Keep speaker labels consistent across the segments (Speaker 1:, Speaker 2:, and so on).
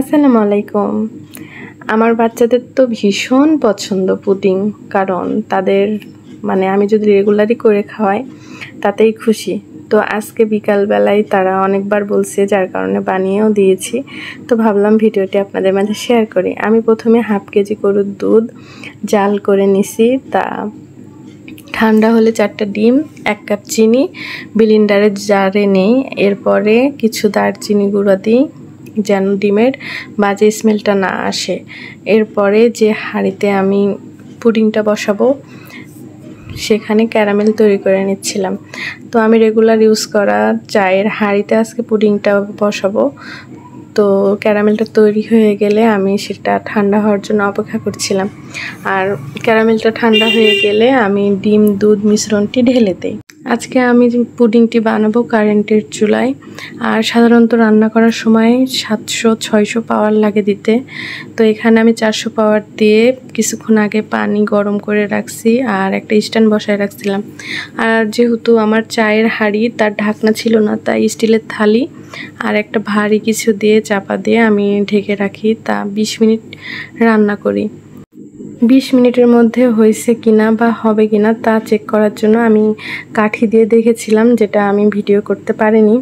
Speaker 1: আসসালামু আলাইকুম। আমার বাচ্চাদের তো ভীষণ পছন্দ পুডিং, কারণ তাদের আমি যদি রেগুলারই করে খাওয়াই তাতেই খুশি। তো আজকে বিকালবেলায় তারা অনেকবার বলছে, যার কারণে বানিয়েও দিয়েছি। তো ভাবলাম ভিডিওটি আপনাদের মাঝে শেয়ার করি। আমি প্রথমে হাফ কেজি গরুর দুধ জাল করে নিছি, তা ঠান্ডা হলে 4টা ডিম, 1 কাপ চিনি ব্লেন্ডারের জারে নেই। এরপরে কিছু দারচিনি গুঁড়া দিই যেন ডিমের বাজে স্মেলটা না আসে। এরপরে যে হাঁড়িতে আমি পুডিংটা বসাবো সেখানে ক্যারামেল তৈরি করে নিচ্ছিলাম। তো আমি রেগুলার ইউজ করা চায়ের হাঁড়িতে আজকে পুডিংটা বসাবো। তো ক্যারামেলটা তৈরি হয়ে গেলে আমি সেটা ঠান্ডা হওয়ার জন্য অপেক্ষা করছিলাম। আর ক্যারামেলটা ঠান্ডা হয়ে গেলে আমি ডিম দুধ মিশ্রণটি ঢেলে দিই। আজকে আমি পুডিংটি বানাবো কারেন্টের চুলায়। আর সাধারণত রান্না করার সময় 700-600 পাওয়ার লাগে দিতে। তো এখানে আমি 400 পাওয়ার দিয়ে কিছুক্ষণ আগে পানি গরম করে রাখছি আর একটা স্ট্যান্ড বসায় রাখছিলাম। আর যেহেতু আমার চায়ের হাঁড়ি তার ঢাকনা ছিল না, তাই স্টিলের থালি আর একটা ভারী কিছু দিয়ে চাপা দিয়ে আমি ঢেকে রাখি। তা 20 মিনিট রান্না করি। 20 মিনিটের মধ্যে হয়েছে কিনা বা হবে কিনা তা চেক করার জন্য আমি কাঠি দিয়ে দেখেছিলাম, যেটা আমি ভিডিও করতে পারিনি।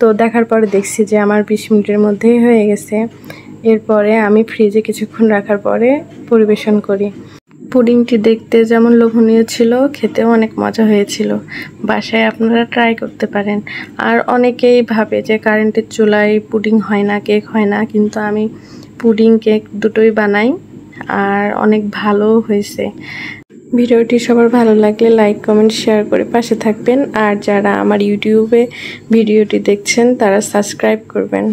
Speaker 1: তো দেখার পরে দেখছি যে আমার 20 মিনিটের মধ্যেই হয়ে গেছে। এরপরে আমি ফ্রিজে কিছুক্ষণ রাখার পরে পরিবেশন করি। পুডিংটি দেখতে যেমন লোভনীয় ছিল, খেতেও অনেক মজা হয়েছিল। বাসায় আপনারা ট্রাই করতে পারেন। আর অনেকেই ভাবে যে কারেন্টের চুলায় পুডিং হয় না, কেক হয় না, কিন্তু আমি পুডিং কেক দুটোই বানাই আর অনেক ভালো হয়েছে। ভিডিওটি সবার ভালো লাগলে লাইক কমেন্ট শেয়ার করে পাশে থাকবেন। আর যারা আমার ইউটিউবে ভিডিওটি দেখছেন তারা সাবস্ক্রাইব করবেন।